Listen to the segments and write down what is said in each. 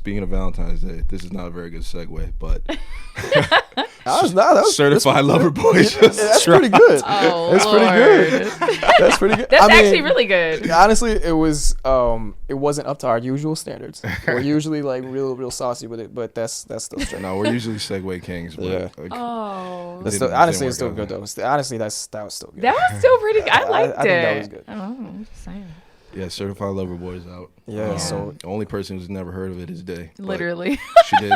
speaking of Valentine's Day, this is not a very good segue, but Certified Lover Boy. That's pretty good. Oh, that's Lord. pretty good. That's pretty good. That's actually really good. Honestly, it wasn't up to our usual standards. We're usually like real saucy with it, but that's still straight. No, we're usually segue kings. But Yeah. Oh. That's Didn't- still, honestly, didn't it's still work good out. though. Honestly, that was still good. That was still pretty good. I liked I think it. that was good. Oh, I'm just saying. Yeah, Certified Lover Boy is out. Yeah, so The only person who's never heard of it is Day. but Literally. She did.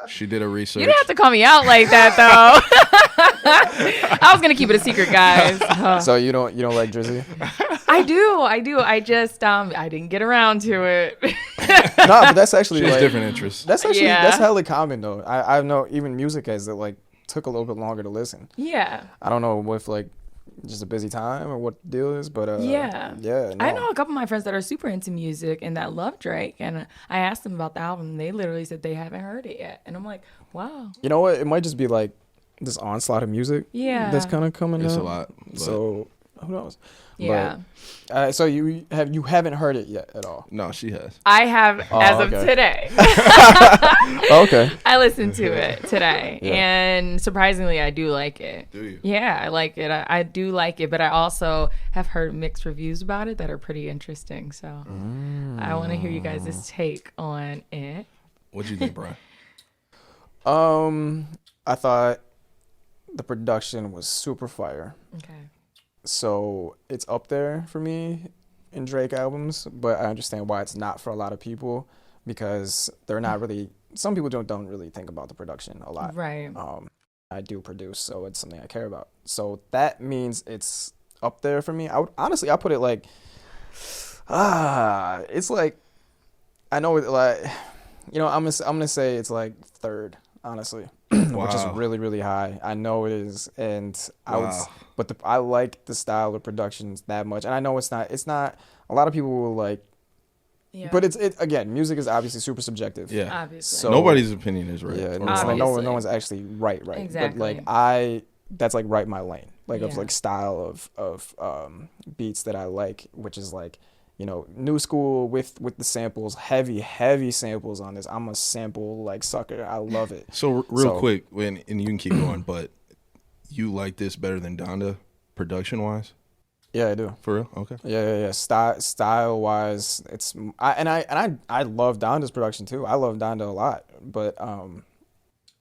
She did a research. You didn't have to call me out like that, though. I was gonna keep it a secret, guys. so you don't like Drizzy? I do. I just I didn't get around to it. No, but that's actually She has like different interests. that's actually Yeah. that's hella common though. I know even music heads that like took a little bit longer to listen. Yeah. I don't know if like just a busy time or what the deal is, but Yeah. no. I know a couple of my friends that are super into music and that love Drake, and I asked them about the album, and they literally said they haven't heard it yet, and I'm like, wow. You know what? It might just be like this onslaught of music. Yeah. That's kind of coming It's out. a lot. but- So who knows? Yeah. But, so you haven't heard it yet at all. No, she has. I have as of okay. today. Oh, okay. I listened to it today, Yeah. and surprisingly, I do like it. Do you? Yeah, I like it. I do like it, but I also have heard mixed reviews about it that are pretty interesting. So I want to hear you guys' take on it. What'd you think, Brian? I thought the production was super fire. Okay. So it's up there for me in Drake albums, but I understand why it's not for a lot of people because they're not really. Some people don't really think about the production a lot. Right. I do produce, so it's something I care about. So that means it's up there for me. I would honestly, I put it like, it's like, I know it like, I'm gonna say it's like third, honestly, which is Wow. really high. I know it is, and I would, Wow. but I like the style of productions that much, and I know it's not. A lot of people will like, Yeah. but it's again, music is obviously super subjective. Yeah. Obviously. So- Nobody's opinion is right. Yeah, or it's wrong. like Obviously. no one's actually right. Exactly. But like that's like right my lane. Like of Yeah. like style of beats that I like, which is like, new school with the samples, heavy samples on this. I'm a sample like sucker. I love it. So real So- quick, and you can keep going, but you like this better than Donda, production wise? Yeah, I do. For real? Okay. Yeah. Style wise, it's I love Donda's production too. I love Donda a lot, but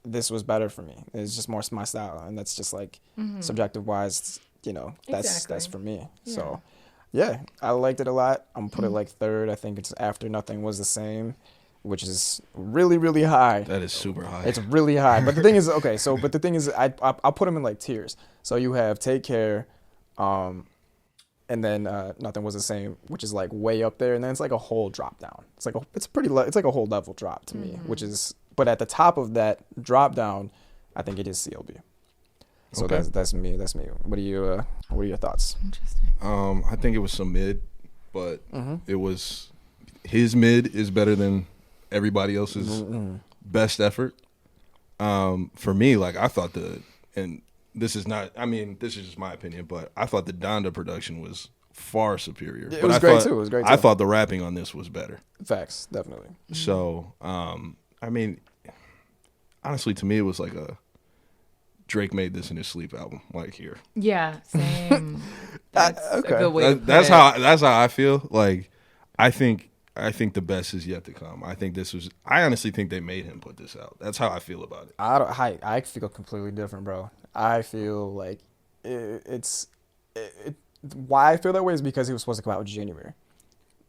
this was better for me. It's just more my style, and that's just like subjective wise. That's Exactly. for me. Yeah. So yeah, I liked it a lot. I'm gonna put it like third. I think it's after Nothing Was the Same, which is really high. That is super high. It's really high. But the thing is, I'll put them in like tiers. So you have Take Care, and then Nothing Was the Same, which is like way up there, and then it's like a whole drop down. It's like it's like a whole level drop to me, which is. But at the top of that drop down, I think it is CLB. So Okay. that's me. That's me. What are your thoughts? Interesting. I think it was some mid, but Mm-hmm. it was his mid is better than everybody else's Mm-hmm. best effort. For me, like I thought and this is just my opinion, but I thought the Donda production was far superior. It But was I great thought- too. It was great I too. thought the rapping on this was better. Facts, definitely. So, honestly, to me, it was like Drake made this in his sleep album, like here. Yeah. Same. That's okay. a good way. to That's put it. that's how I feel. Like, I think the best is yet to come. I honestly think they made him put this out. That's how I feel about it. I feel completely different, bro. I feel like why I feel that way is because he was supposed to come out in January.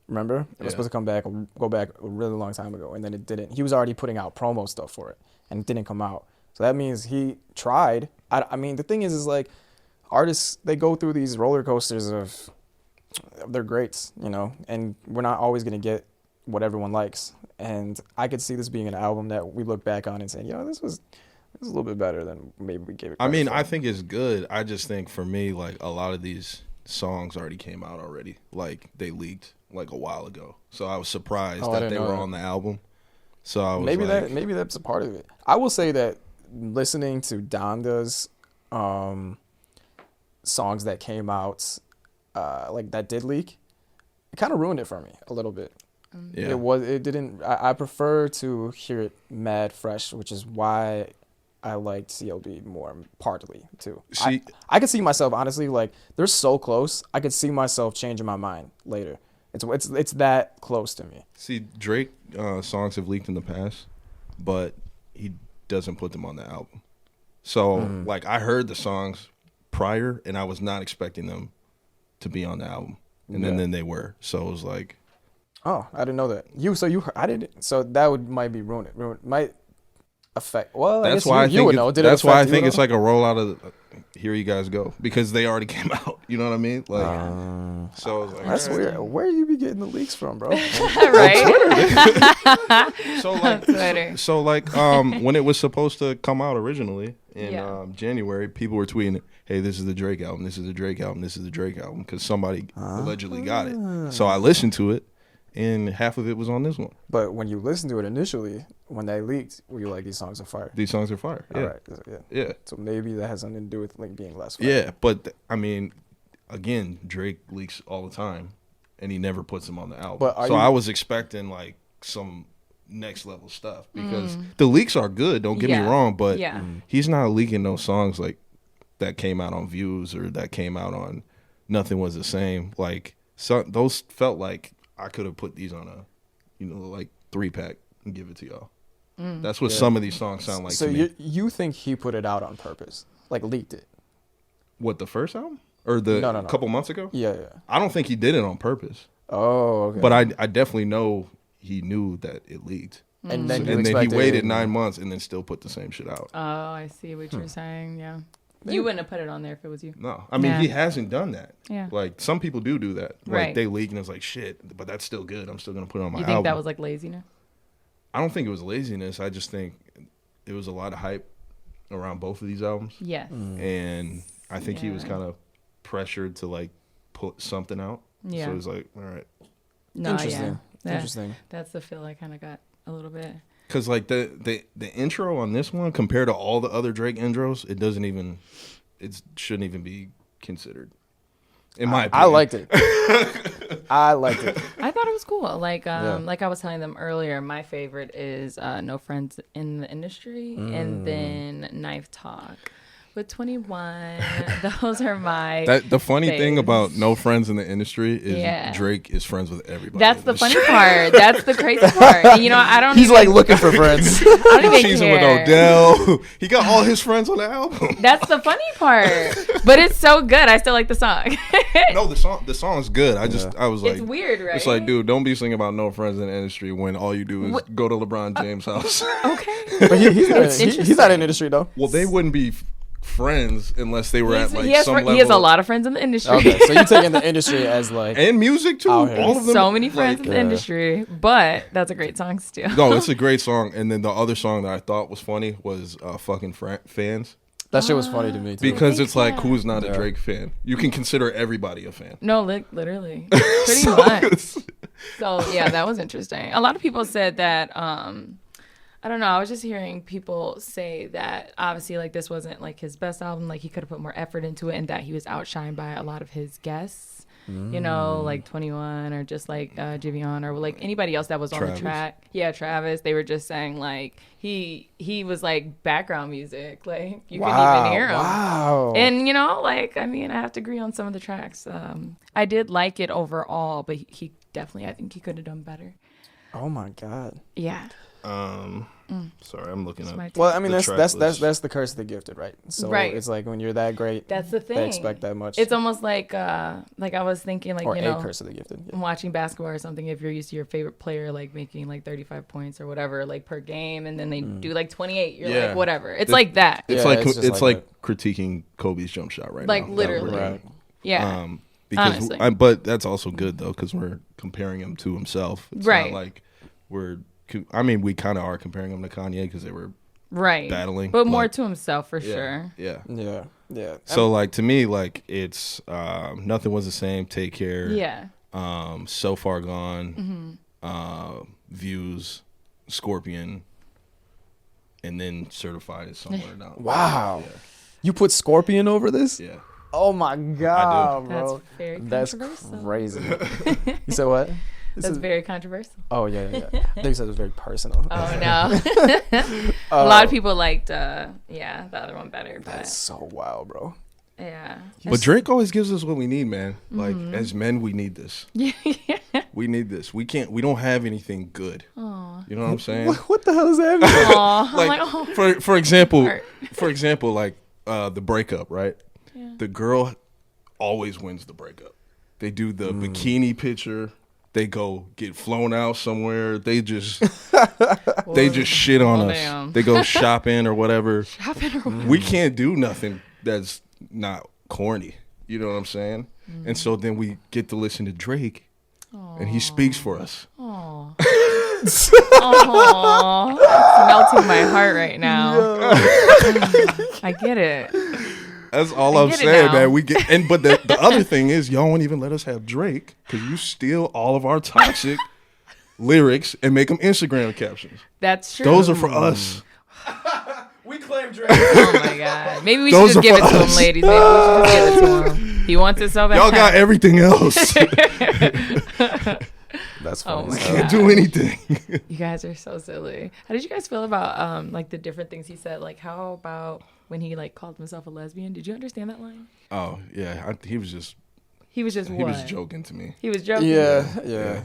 Remember? It was supposed to go back a really long time ago, and then it didn't. He was already putting out promo stuff for it, and it didn't come out. So that means he tried. I mean, the thing is like, artists, they go through these roller coasters of their greats, and we're not always going to get what everyone likes. And I could see this being an album that we look back on and say, this was a little bit better than maybe we gave it credit for. I think it's good. I just think for me, like a lot of these songs already came out already. Like they leaked like a while ago. So I was surprised Oh, I that didn't they know were that. on the album. So I was maybe that's a part of it. I will say that listening to Donda's songs that came out like that did leak, it kind of ruined it for me a little bit. Yeah. It didn't. I prefer to hear it mad fresh, which is why I liked CLB more, partly too. See, I could see myself honestly, like they're so close. I could see myself changing my mind later. It's that close to me. see, Drake songs have leaked in the past, but he doesn't put them on the album. So, like, I heard the songs prior, and I was not expecting them to be on the album, and then they were. So it was like, Oh, I didn't know that. I didn't. So that might be might affect. Well, I that's guess why you would know. Did it that's why I affect you think at it's all? like a rollout of here you guys go, because they already came out. You know what I mean? Like, so I was like, That's all right. weird. Where you be getting the leaks from, bro? Right? So like, Twitter. so like, when it was supposed to come out originally in Yeah. January, people were tweeting, "Hey, this is the Drake album. This is the Drake album. This is the Drake album," because somebody allegedly got it. So I listened to it, and half of it was on this one. But when you listened to it initially, when they leaked, were you like, these songs are fire? These songs are fire. Yeah, All right. Yeah. yeah, So maybe that has something to do with like being less fire. yeah. But I mean, again, Drake leaks all the time, and he never puts them on the album. But are so you- I was expecting like some next level stuff, because the leaks are good. Don't get me Yeah. wrong, but Yeah. he's not leaking those songs like that came out on Views or that came out on Nothing Was the Same. Like, so those felt like I could have put these on a, like 3-pack and give it to y'all. That's what some of these songs sound like So to me. you think he put it out on purpose, like leaked it? What, the first album or the No. couple months ago? Yeah. I don't think he did it on purpose, Oh, okay. but I definitely know he knew that it leaked. and then, you And then he expected- waited 9 months and then still put the same shit out. Oh, I see what you're saying. Yeah. You wouldn't have put it on there if it was you. No, I mean, Yeah. he hasn't done that. Yeah. Like, some people do that. Like, Right. they leak and it's like, shit, but that's still good. I'm still going to put it on my You album. think that was like laziness? I don't think it was laziness. I just think it was a lot of hype around both of these albums. Yes. And I think he was Yeah. kind of pressured to, like, put something out. Yeah. So he's like, all right. No, Interesting. yeah. Interesting. That's the feel I kind of got a little bit. Because, like, the intro on this one, compared to all the other Drake intros, it shouldn't even be considered. In my I opinion. liked it. I liked it. I thought it was cool. Like Yeah. like I was telling them earlier, my favorite is No Friends in the Industry and then Knife Talk. With 21, those are my The funny thing faves. about No Friends in the Industry is Yeah. Drake is friends with everybody. That's in the this funny shit. part. That's the crazy part. And I don't He's even, like looking for friends. I don't even Cheesing with care. Odell. He got all his friends on the album. That's the funny part. But it's so good. I still like the song. No, the song's good. I was like, It's weird, right? It's like, dude, don't be singing about No Friends in the Industry when all you do is go to LeBron James' house. Okay. But he's not. It's He's not interesting. in the industry though. Well, they wouldn't be friends unless they were at like he has some level. he has a lot of friends in the industry. Okay, so you taking the industry as like and music too. Out here. All of them. So many friends like- in the industry, but that's a great song still. No, it's a great song. And then the other song that I thought was funny was fucking Fans. that shit was funny to me too. Because it's like, Yeah. who's not a Yeah. Drake fan? You can consider everybody a fan. No, literally, pretty much. So yeah, that was interesting. A lot of people said that. I don't know. I was just hearing people say that obviously, like, this wasn't like his best album. Like, he could have put more effort into it, and that he was outshined by a lot of his guests. Like 21 or just like Jivion or like anybody else that was on the Travis. track. Yeah, Travis. They were just saying like he was like background music. Like you couldn't even hear him. Wow. And like, I mean, I have to agree on some of the tracks. I did like it overall, but he definitely, I think he could have done better. Oh my god. Yeah. Sorry, I'm looking That's up. my take. Well, I mean, The that's track that's list. that's the curse of the gifted, right? So Right. it's like when you're that great, That's the thing. they expect that much. It's almost like I was thinking, like, or you a know, curse of the gifted. Yeah. watching basketball or something, if you're used to your favorite player like making like 35 points or whatever like per game, and then they do like 28, you're Yeah. like, whatever. It's The- like that. It's Yeah, like it's just like critiquing Kobe's jump shot right Like, now. literally. Right. Yeah. Because Honestly. but that's also good though, because we're comparing him to himself. It's Right. not like we kind of are comparing him to Kanye because they were Right. battling, But more like- to himself for yeah, sure. Yeah. Yeah. Yeah. So like to me, like it's Nothing Was the Same, Take Care, Yeah. So Far Gone, Views, Scorpion, and then Certified is Somewhere Down. Wow. You put Scorpion over this? Yeah. Oh my god, That's bro. very That's controversial. crazy. You said what? That's very controversial. Oh yeah. I think you said it was very personal. Oh no. A lot of people liked the other one better. But That's so wild, bro. yeah. But Drake always gives us what we need, man. Like as men, we need this. Yeah. We need this. We don't have anything good. Aw. You know what I'm saying? What the hell is that? mean? Aw. I'm Like, like, oh. for example, Heart. like the breakup, right? Yeah. The girl always wins the breakup. They do the bikini picture. They go get flown out somewhere. They just shit on us. Damn. They go shopping or whatever. Shopping or what? We can't do nothing that's not corny. You know what I'm saying? And so then we get to listen to Drake, and he speaks for us. Aw. Aw. It's melting my heart right now. I get it. That's all I I'm get it saying, now. man. But the other thing is, y'all won't even let us have Drake because you steal all of our toxic lyrics and make them Instagram captions. That's true. Those are for us. We claim Drake. Oh my god. Maybe we Those should just are give it for to us. him, ladies. Maybe we should just give it to him. He wants it so bad. Y'all got everything else. That's Oh funny. my as hell. Can't do anything. You guys are so silly. How did you guys feel about like the different things he said? Like how about when he like called himself a lesbian? Did you understand that line? Oh yeah, he was just He was just he what? was joking to me. He was joking. Yeah.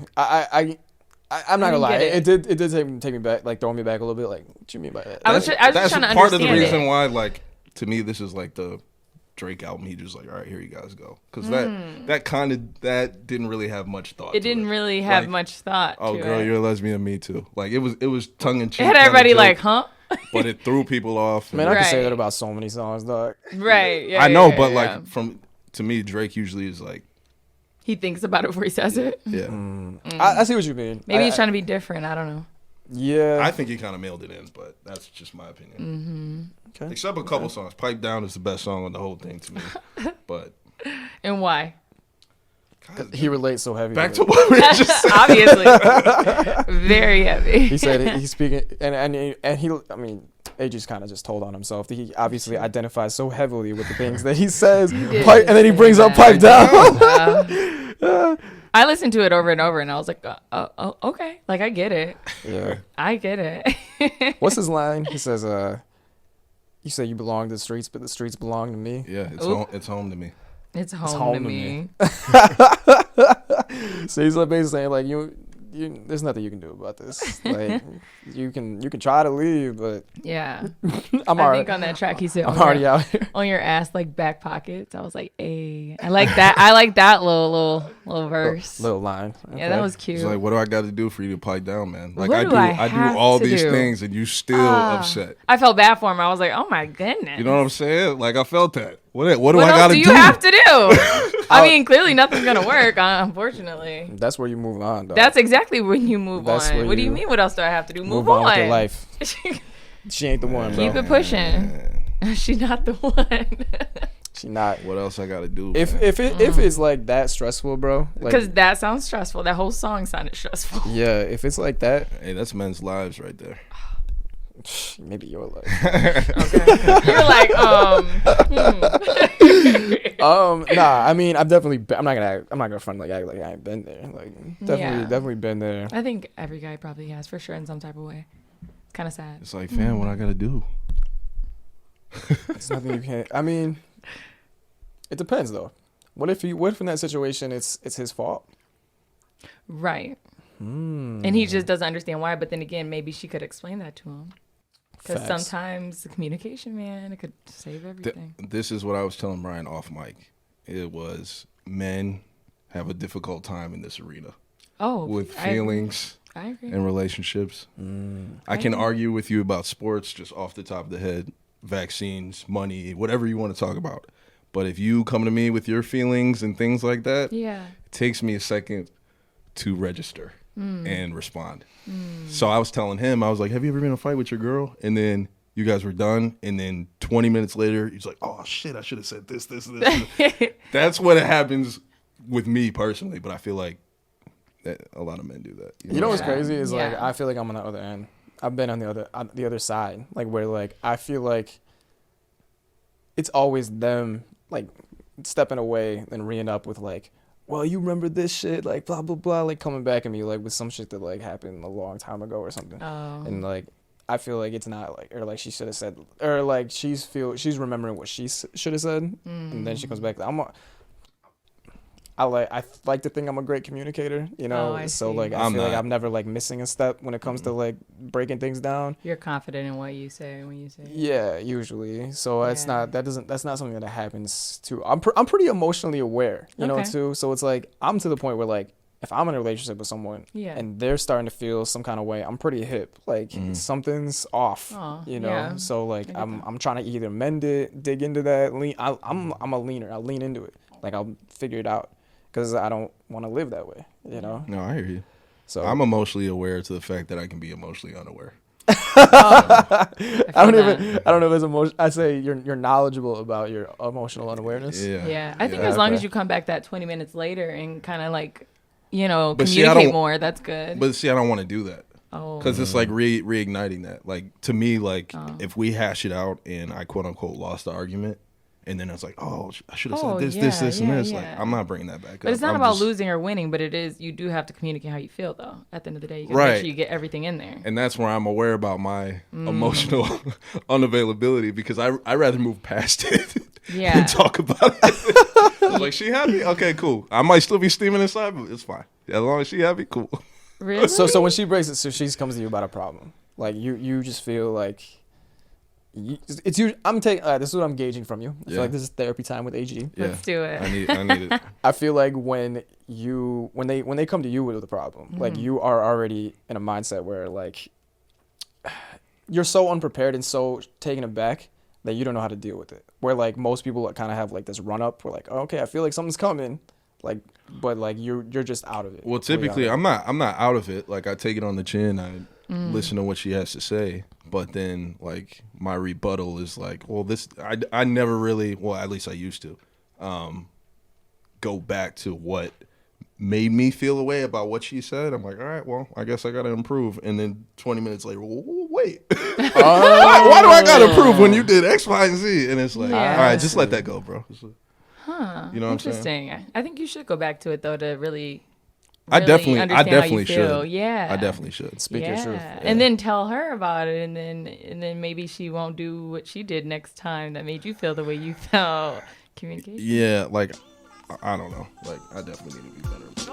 I'm not gonna didn't lie. get It did take me back, like throw me back a little bit. Like, what you mean by that? I was just trying to part of the understand reason it. why, like, to me, this is like the Drake album. He just like, all right, here you guys go, because that didn't really have much thought. It to didn't really have Like, much thought. Oh, to girl, it. you're a lesbian. Me too. Like it was tongue in cheek. It had everybody like, huh? but it threw people off. Man, I can say Right. that about so many songs, dog. Right. Yeah. I know, yeah, but yeah. like to me, Drake usually is like, he thinks about it before he says it. yeah. I see what you mean. Maybe he's trying to be different. I don't know. Yeah. I think he kind of mailed it in, but that's just my opinion. Okay. Except a couple songs. Pipe Down is the best song on the whole thing to me. But And why? God, He relates so heavy. back to to it. what we were just saying. Obviously. Very heavy. He said he's speaking, and he. I mean, AJ's kind of just told on himself. He obviously identifies so heavily with the things that he says, did pipe, and then he say brings up that. pipe down. I listened to it over and over, and I was like, oh, okay. Like, I get it. Yeah. I get it. What's his line? He says, "You say you belong to the streets, but the streets belong to me." Yeah, Oop. it's home to me. It's home, home to to me. So he's like basically saying like you there's nothing you can do about this. Like you can try to leave, but Yeah. I'm I already think on that track he said, I'm already out here. on your ass, like back pockets. I was like, hey. I like that. I like that little verse. Little line. Yeah, that was cute. It's like, what do I got to do for you to pipe down, man? Like What do I I do all have to these do? things, and you still Ah. upset. I felt bad for him. I was like, oh my goodness. You know what I'm saying? Like I felt that. What do What I got else to do do? you have to do? I mean, clearly nothing's gonna work, unfortunately. That's where you move on, dog. That's exactly when you move That's on. where What do you you mean? What else do I have to do? move on with your life. She ain't the one, bro. Keep it pushing. She's not the one. She not. What else I got to do? If man? if it's like that stressful, bro. Because Like, that sounds stressful. That whole song sounded stressful. yeah, if it's like that, Hey, that's men's lives right there. maybe your life. Okay. You're like, Nah, I mean, I'm not gonna front like act like I ain't been there. Like, definitely been there. I think every guy probably has for sure in some type of way. It's kind of sad. It's like, fam, what I got to do? It's nothing you can't. I mean, it depends though. What if in that situation it's his fault? Right. And he just doesn't understand why. But then again, maybe she could explain that to him. Because Facts. sometimes the communication, man, it could save everything. This is what I was telling Brian off mic. It was men have a difficult time in this arena with feelings I agree. and relationships. I can argue with you about sports just off the top of the head, vaccines, money, whatever you want to talk about. But if you come to me with your feelings and things like that, Yeah. it takes me a second to register and respond. So I was telling him, I was like, have you ever been in a fight with your girl? And then you guys were done. And then 20 minutes later, he's like, oh, shit, I should have said this. That's what happens with me personally. But I feel like that a lot of men do that. You know what's Yeah. crazy is like Yeah. I feel like I'm on the other end. I've been on the other side, like where like I feel like it's always them like stepping away and reeing up with like, well, you remember this shit, like blah blah blah, like coming back at me like with some shit that like happened a long time ago or something. And like I feel like it's not like, or like she should have said, or like she's remembering what she should have said, and then she comes back. I like to think I'm a great communicator, you know. So like I feel like I'm never like missing a step when it comes to like breaking things down. You're confident in what you say when you say it. Yeah, usually. So that's not something that happens too. I'm pretty emotionally aware, you know, too. So it's like I'm to the point where like if I'm in a relationship with someone and they're starting to feel some kind of way, I'm pretty hip. Like something's off, you know. Yeah. So like I'm trying to either mend it, dig into that. I'm a leaner. I'll lean into it. Like I'll figure it out. Because I don't want to live that way, you know? No, I hear you. So I'm emotionally aware to the fact that I can be emotionally unaware. I don't know if it's emotion. I say you're knowledgeable about your emotional unawareness. Yeah. I think as long as you come back that 20 minutes later and kind of like, you know, communicate more, that's good. But see, I don't want to do that. Because it's like reigniting that. Like to me, like if we hash it out and I quote unquote lost the argument, and then it's like, oh, I should have said this, and this. Like, I'm not bringing that back up. But it's not about losing or winning, but it is, you do have to communicate how you feel, though. At the end of the day, you got to make sure you get everything in there. And that's where I'm aware about my emotional unavailability, because I rather move past it and talk about it. Like, she happy? Okay, cool. I might still be steaming inside, but it's fine. As long as she happy, cool. Really? So when she breaks it, so she comes to you about a problem. Like, you just feel like... It's you. This is what I'm gauging from you. I feel like this is therapy time with AG. Let's do it. I need it. I feel like when they come to you with a problem, like you are already in a mindset where like you're so unprepared and so taken aback that you don't know how to deal with it. Where like most people kind of have like this run up. Where like, oh, okay, I feel like something's coming. Like, but like you're just out of it. Well, typically I'm not out of it. Like I take it on the chin. I listen to what she has to say. But then, like, my rebuttal is like, well, I never really, well, at least I used to, go back to what made me feel a way about what she said. I'm like, all right, well, I guess I got to improve. And then 20 minutes later, wait, why do I got to improve when you did X, Y, and Z? And it's like, all right, just let that go, bro. You know what I'm saying? Interesting. I think you should go back to it, though, to really... I definitely should. Yeah, I definitely should speak your truth, and then tell her about it, and then maybe she won't do what she did next time that made you feel the way you felt. Communication. Yeah, like I don't know. Like I definitely need to be better with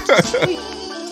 that shit.